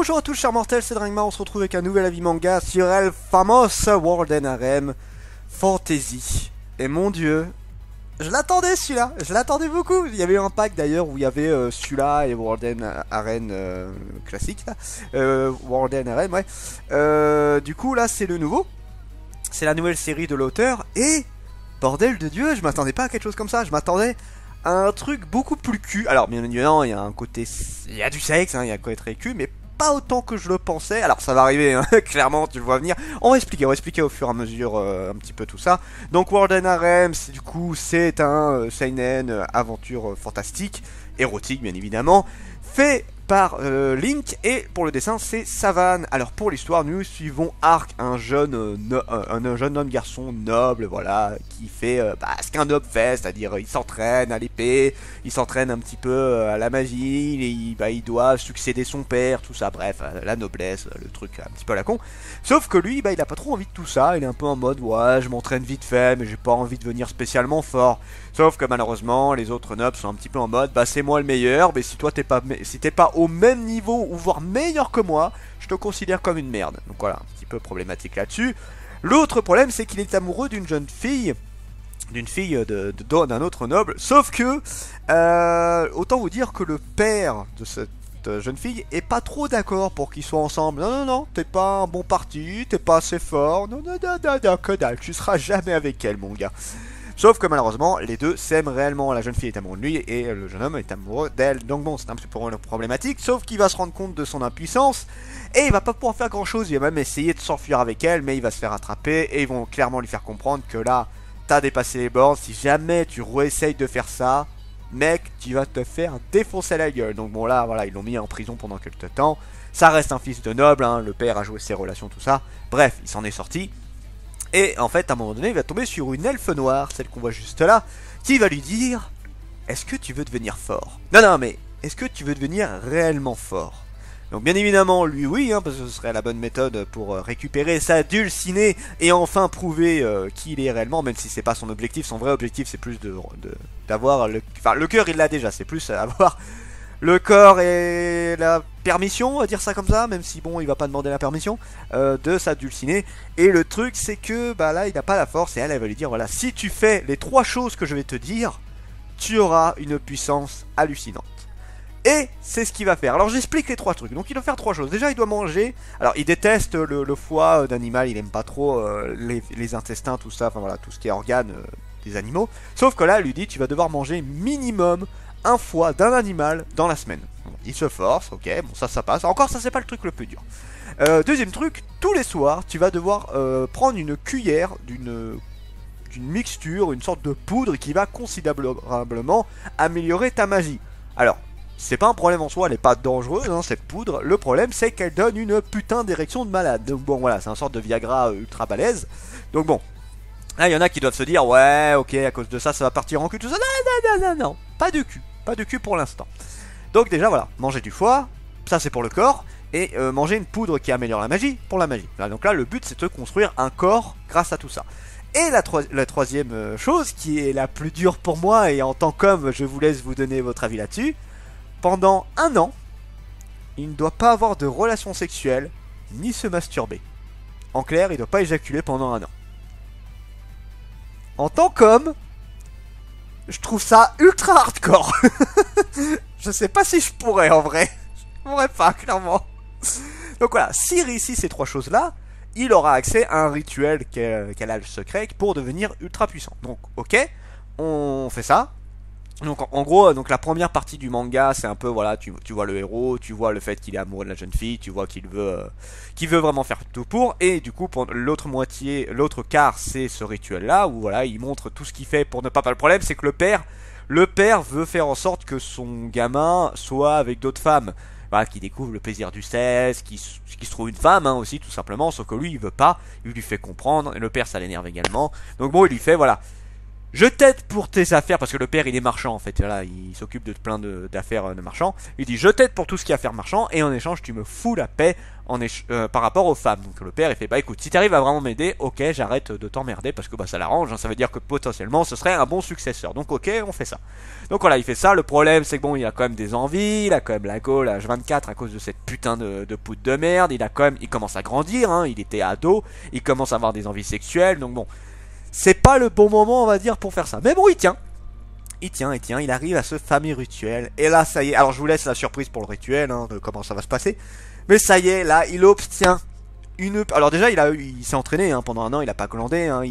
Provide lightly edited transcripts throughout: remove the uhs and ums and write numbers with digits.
Bonjour à tous chers mortels, c'est Drangma, on se retrouve avec un nouvel avis manga sur El Famos World and Harem Fantasy. Et mon dieu, je l'attendais celui-là, je l'attendais beaucoup. Il y avait eu un pack d'ailleurs où il y avait celui-là et World and Harem classique là. World and Harem, ouais. Du coup là c'est le nouveau, c'est la nouvelle série de l'auteur et bordel de dieu, je m'attendais pas à quelque chose comme ça, je m'attendais à un truc beaucoup plus cul. Alors bien évidemment il y a un côté, il y a du sexe, hein, il y a un côté très cul, mais pas autant que je le pensais. Alors ça va arriver, hein, clairement tu le vois venir. On va expliquer au fur et à mesure un petit peu tout ça. Donc World and Harem, du coup c'est un seinen aventure fantastique, érotique bien évidemment, fait par Link, et pour le dessin c'est Savan. Alors pour l'histoire nous suivons Arc, un jeune homme garçon noble, voilà, qui fait ce qu'un noble fait, c'est-à-dire il s'entraîne à l'épée, il s'entraîne un petit peu à la magie, il doit succéder son père, tout ça, bref, la noblesse, le truc un petit peu à la con. Sauf que lui, il a pas trop envie de tout ça, il est un peu en mode, ouais, je m'entraîne vite fait, mais j'ai pas envie de devenir spécialement fort. Sauf que malheureusement, les autres nobles sont un petit peu en mode, c'est moi le meilleur, mais si toi t'es pas au même niveau, ou voire meilleur que moi, je te considère comme une merde. Donc voilà, un petit peu problématique là-dessus. L'autre problème, c'est qu'il est amoureux d'une jeune fille, d'un autre noble, sauf que, autant vous dire que le père de cette jeune fille est pas trop d'accord pour qu'ils soient ensemble. Non, t'es pas un bon parti, t'es pas assez fort, non, que dalle, tu seras jamais avec elle, mon gars. Sauf que malheureusement, les deux s'aiment réellement. La jeune fille est amoureuse de lui et le jeune homme est amoureux d'elle. Donc bon, c'est un petit peu problématique. Sauf qu'il va se rendre compte de son impuissance et il va pas pouvoir faire grand chose. Il va même essayer de s'enfuir avec elle, mais il va se faire attraper et ils vont clairement lui faire comprendre que là, t'as dépassé les bornes. Si jamais tu réessayes de faire ça, mec, tu vas te faire défoncer la gueule. Donc bon, là, voilà, ils l'ont mis en prison pendant quelques temps. Ça reste un fils de noble, hein. Le père a joué ses relations, tout ça. Bref, il s'en est sorti. Et en fait, à un moment donné, il va tomber sur une elfe noire, celle qu'on voit juste là, qui va lui dire: est-ce que tu veux devenir fort? Non, mais est-ce que tu veux devenir réellement fort? Donc bien évidemment, lui, oui, hein, parce que ce serait la bonne méthode pour récupérer sa dulcinée et enfin prouver qui il est réellement, même si c'est pas son objectif. Son vrai objectif, c'est plus d'avoir le... Enfin, le cœur, il l'a déjà, c'est plus avoir le corps et la permission, on va dire ça comme ça, même si bon, il va pas demander la permission de sa dulcinée. Et le truc, c'est que là, il n'a pas la force et elle va lui dire, voilà, si tu fais les 3 choses que je vais te dire, tu auras une puissance hallucinante. Et c'est ce qu'il va faire. Alors j'explique les 3 trucs. Donc il doit faire 3 choses. Déjà, il doit manger. Alors il déteste le foie d'animal, il aime pas trop les intestins, tout ça, enfin voilà, tout ce qui est organes des animaux. Sauf que là, elle lui dit, tu vas devoir manger minimum un foie d'un animal dans la semaine. Il se force, ok, bon ça passe. Encore ça c'est pas le truc le plus dur. Deuxième truc, tous les soirs tu vas devoir prendre une cuillère d'une mixture, une sorte de poudre qui va considérablement améliorer ta magie. Alors, c'est pas un problème en soi, elle est pas dangereuse hein, cette poudre. Le problème c'est qu'elle donne une putain d'érection de malade. Donc bon voilà, c'est un sorte de Viagra ultra balèze. Donc bon, là il y en a qui doivent se dire, ouais ok, à cause de ça va partir en cul, tout ça. Non, pas de cul pour l'instant. Donc déjà voilà, manger du foie, ça c'est pour le corps, et manger une poudre qui améliore la magie, pour la magie. Là, donc là le but c'est de construire un corps grâce à tout ça. Et la troisième chose, qui est la plus dure pour moi, et en tant qu'homme je vous laisse vous donner votre avis là-dessus, pendant 1 an, il ne doit pas avoir de relations sexuelles, ni se masturber. En clair, il ne doit pas éjaculer pendant 1 an. En tant qu'homme, je trouve ça ultra hardcore. Je sais pas si je pourrais en vrai. Je pourrais pas, clairement. Donc voilà, s'il réussit ces 3 choses-là, il aura accès à un rituel qu'elle a le secret pour devenir ultra puissant. Donc ok, on fait ça. Donc en gros, donc la première partie du manga, c'est un peu voilà, tu vois le héros, tu vois le fait qu'il est amoureux de la jeune fille, tu vois qu'il veut vraiment faire tout pour, et du coup pour l'autre moitié, l'autre quart, c'est ce rituel là où voilà, il montre tout ce qu'il fait pour ne pas. Le problème, c'est que le père veut faire en sorte que son gamin soit avec d'autres femmes, voilà, qui découvre le plaisir du sexe, qui se trouve une femme hein, aussi tout simplement, sauf que lui il veut pas, il lui fait comprendre, et le père ça l'énerve également. Donc bon, il lui fait voilà, Je t'aide pour tes affaires, parce que le père il est marchand en fait, voilà, il s'occupe de plein d'affaires de marchand. Il dit je t'aide pour tout ce qui est affaires marchand, et en échange tu me fous la paix par rapport aux femmes. Donc le père il fait bah écoute, si t'arrives à vraiment m'aider, ok j'arrête de t'emmerder parce que bah ça l'arrange, hein, ça veut dire que potentiellement ce serait un bon successeur. Donc ok on fait ça. Donc voilà il fait ça, le problème c'est que bon il a quand même des envies, il a quand même la gaule à H24 à cause de cette putain de poudre de merde, il commence à grandir, hein, il était ado, il commence à avoir des envies sexuelles, donc bon. C'est pas le bon moment, on va dire, pour faire ça. Mais bon, il tient. Il arrive à ce fameux rituel. Et là, ça y est. Alors, je vous laisse la surprise pour le rituel, hein, de comment ça va se passer. Mais ça y est, là, il obtient une... Alors déjà, il s'est entraîné, hein, pendant un an, il a pas glandé, hein,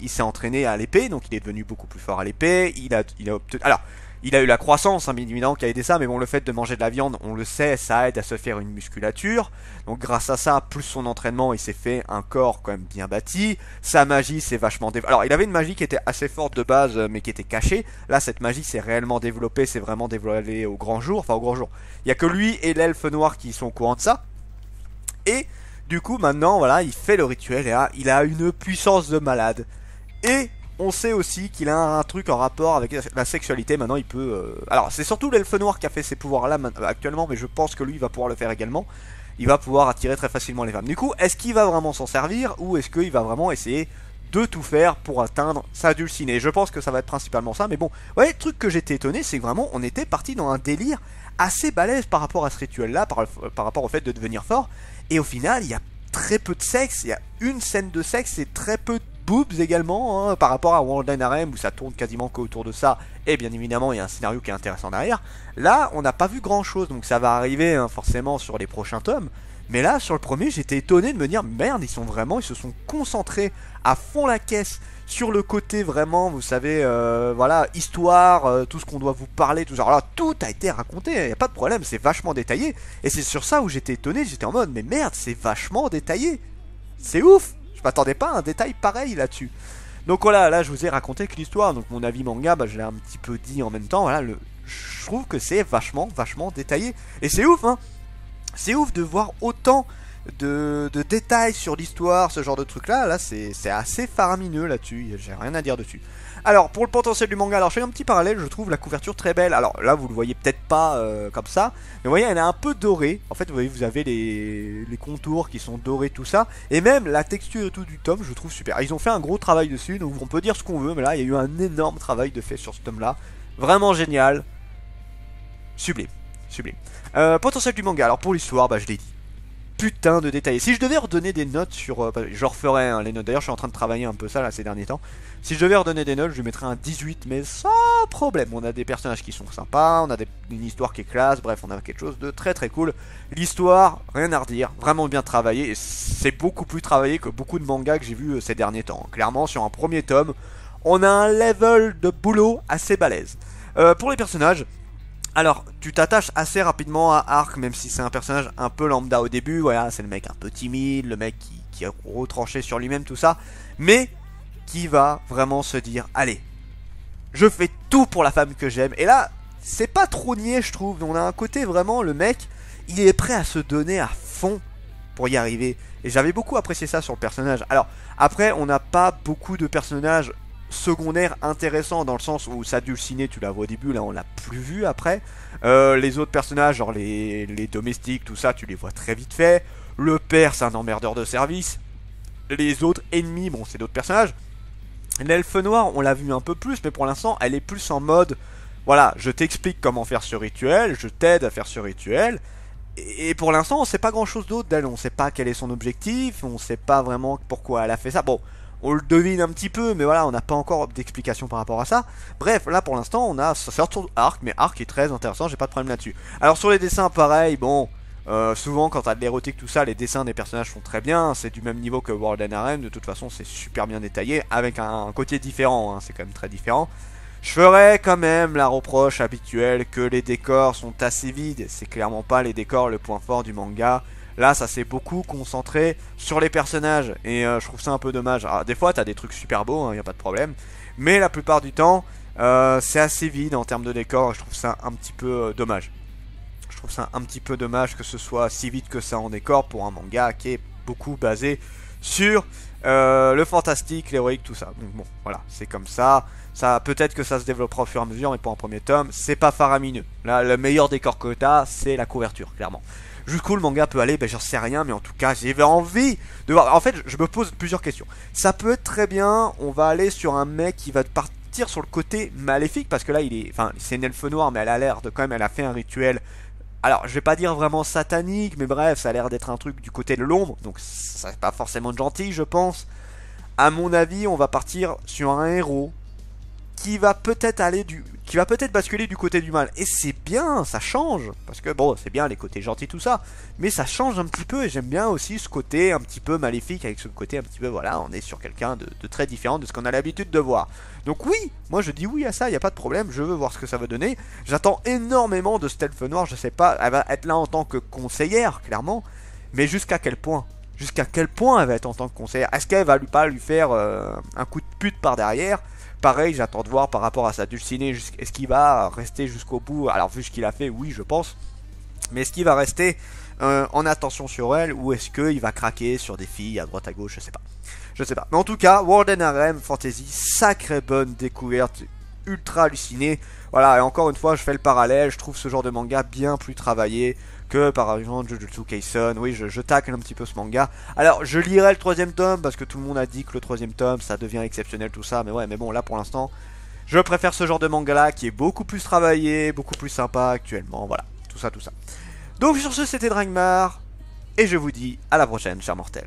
il s'est entraîné à l'épée, donc il est devenu beaucoup plus fort à l'épée. Il a obtenu... Alors, il a eu la croissance, hein, bien évidemment, qui a aidé ça, mais bon, le fait de manger de la viande, on le sait, ça aide à se faire une musculature. Donc grâce à ça, plus son entraînement, il s'est fait un corps quand même bien bâti. Sa magie s'est vachement développée. Alors il avait une magie qui était assez forte de base, mais qui était cachée. Là, cette magie s'est réellement développée, c'est vraiment dévoilé au grand jour. Enfin, au grand jour. Il n'y a que lui et l'elfe noir qui sont au courant de ça. Et du coup, maintenant, voilà, il fait le rituel et là, il a une puissance de malade. Et on sait aussi qu'il a un truc en rapport avec la sexualité. Maintenant, il peut... Alors, c'est surtout l'elfe noir qui a fait ces pouvoirs-là actuellement, mais je pense que lui, il va pouvoir le faire également. Il va pouvoir attirer très facilement les femmes. Du coup, est-ce qu'il va vraiment s'en servir ou est-ce qu'il va vraiment essayer de tout faire pour atteindre sa dulcinée? Je pense que ça va être principalement ça, mais bon. Ouais, le truc que j'étais étonné, c'est que vraiment, on était parti dans un délire assez balèze par rapport à ce rituel-là, par rapport au fait de devenir fort. Et au final, il y a très peu de sexe, il y a une scène de sexe et très peu de boobs également, hein, par rapport à World Harem où ça tourne quasiment qu'autour de ça, et bien évidemment il y a un scénario qui est intéressant derrière. Là on n'a pas vu grand chose, donc ça va arriver, hein, forcément sur les prochains tomes, mais là sur le premier j'étais étonné de me dire merde, ils se sont concentrés à fond la caisse sur le côté vraiment, vous savez, voilà, histoire, tout ce qu'on doit vous parler, tout ça. Alors là, tout a été raconté, il n'y a pas de problème, c'est vachement détaillé, et c'est sur ça où j'étais étonné, j'étais en mode mais merde, c'est vachement détaillé, c'est ouf. Je m'attendais pas à un détail pareil là-dessus. Donc voilà, là je vous ai raconté que l'histoire, donc mon avis manga, bah, je l'ai un petit peu dit en même temps, voilà, je trouve que c'est vachement détaillé. Et c'est ouf, hein. C'est ouf de voir autant de détails sur l'histoire, ce genre de truc là, c'est assez faramineux là-dessus, j'ai rien à dire dessus. Alors pour le potentiel du manga, alors je fais un petit parallèle, je trouve la couverture très belle. Alors là vous le voyez peut-être pas comme ça, mais vous voyez elle est un peu dorée. En fait vous voyez vous avez les contours qui sont dorés, tout ça. Et même la texture et tout du tome je trouve super. Ils ont fait un gros travail dessus, donc on peut dire ce qu'on veut, mais là il y a eu un énorme travail de fait sur ce tome là. Vraiment génial. Sublime. Sublime. Potentiel du manga, alors pour l'histoire, bah je l'ai dit. Putain de détaillé. Si je devais redonner des notes sur... je referais hein, les notes. D'ailleurs, je suis en train de travailler un peu ça là ces derniers temps. Si je devais redonner des notes, je lui mettrais un 18, mais sans problème. On a des personnages qui sont sympas, on a une histoire qui est classe, bref, on a quelque chose de très cool. L'histoire, rien à redire, vraiment bien travaillé. Et c'est beaucoup plus travaillé que beaucoup de mangas que j'ai vus ces derniers temps. Clairement, sur un premier tome, on a un level de boulot assez balèze. Pour les personnages... Alors, tu t'attaches assez rapidement à Arc, même si c'est un personnage un peu lambda au début. Voilà, c'est le mec un peu timide, le mec qui est retranché sur lui-même, tout ça. Mais qui va vraiment se dire, allez, je fais tout pour la femme que j'aime. Et là, c'est pas trop niais, je trouve. On a un côté vraiment, le mec, il est prêt à se donner à fond pour y arriver. Et j'avais beaucoup apprécié ça sur le personnage. Alors, après, on n'a pas beaucoup de personnages secondaire intéressant dans le sens où sa dulcinée tu la vois au début, là on l'a plus vu après. Les autres personnages genre les domestiques, tout ça tu les vois très vite fait. Le père c'est un emmerdeur de service. Les autres ennemis, bon c'est d'autres personnages. L'elfe noir on l'a vu un peu plus, mais pour l'instant elle est plus en mode voilà, je t'explique comment faire ce rituel, je t'aide à faire ce rituel. Et pour l'instant on sait pas grand chose d'autre d'elle, on sait pas quel est son objectif, on sait pas vraiment pourquoi elle a fait ça. Bon, on le devine un petit peu, mais voilà, on n'a pas encore d'explication par rapport à ça. Bref, là pour l'instant, on a surtout Arc, mais Arc est très intéressant, j'ai pas de problème là-dessus. Alors sur les dessins, pareil, bon, souvent quand t'as de l'érotique, tout ça, les dessins des personnages sont très bien, c'est du même niveau que World Harem, de toute façon c'est super bien détaillé, avec un côté différent, hein, c'est quand même très différent. Je ferais quand même la reproche habituelle que les décors sont assez vides, c'est clairement pas les décors le point fort du manga. Là, ça s'est beaucoup concentré sur les personnages, et je trouve ça un peu dommage. Alors, des fois, t'as des trucs super beaux, hein, y a pas de problème, mais la plupart du temps, c'est assez vide en termes de décor, et je trouve ça un petit peu dommage. Je trouve ça un petit peu dommage que ce soit si vide que ça en décor pour un manga qui est beaucoup basé sur le fantastique, l'héroïque, tout ça. Donc bon, voilà, c'est comme ça. Ça, peut-être que ça se développera au fur et à mesure, mais pour un premier tome, c'est pas faramineux. Là, le meilleur décor que t'as, c'est la couverture, clairement. Jusqu'où le manga peut aller, ben j'en sais rien, mais en tout cas, j'ai envie de voir. En fait, je me pose plusieurs questions. Ça peut être très bien, on va aller sur un mec qui va partir sur le côté maléfique, parce que là, il est, enfin, c'est une elfe noire, mais elle a l'air de quand même, elle a fait un rituel. Alors, je vais pas dire vraiment satanique, mais bref, ça a l'air d'être un truc du côté de l'ombre, donc ça c'est pas forcément gentil, je pense. À mon avis, on va partir sur un héros qui va peut-être qui va peut-être basculer du côté du mal. Et c'est bien, ça change. Parce que bon, c'est bien les côtés gentils, tout ça. Mais ça change un petit peu. Et j'aime bien aussi ce côté un petit peu maléfique. Avec ce côté un petit peu, voilà, on est sur quelqu'un de très différent de ce qu'on a l'habitude de voir. Donc oui, moi je dis oui à ça, il n'y a pas de problème. Je veux voir ce que ça va donner. J'attends énormément de cette elfe noire. Je sais pas, elle va être là en tant que conseillère, clairement. Mais jusqu'à quel point? Jusqu'à quel point elle va être en tant que conseillère? Est-ce qu'elle va pas lui faire un coup de pute par derrière? Pareil, j'attends de voir par rapport à sa dulcinée, est-ce qu'il va rester jusqu'au bout? Alors vu ce qu'il a fait, oui je pense. Mais est-ce qu'il va rester en attention sur elle? Ou est-ce qu'il va craquer sur des filles à droite à gauche? Je sais pas. Je sais pas. Mais en tout cas, World and Harem Fantasy, sacrée bonne découverte, ultra hallucinée. Voilà, et encore une fois, je fais le parallèle, je trouve ce genre de manga bien plus travaillé que par exemple Jujutsu Kaisen. Oui, je tacle un petit peu ce manga. Alors, je lirai le troisième tome parce que tout le monde a dit que le troisième tome, ça devient exceptionnel, tout ça. Mais ouais, mais bon, là pour l'instant, je préfère ce genre de manga là qui est beaucoup plus travaillé, beaucoup plus sympa actuellement. Voilà, tout ça, tout ça. Donc sur ce, c'était Dragmar, et je vous dis à la prochaine, chers mortels.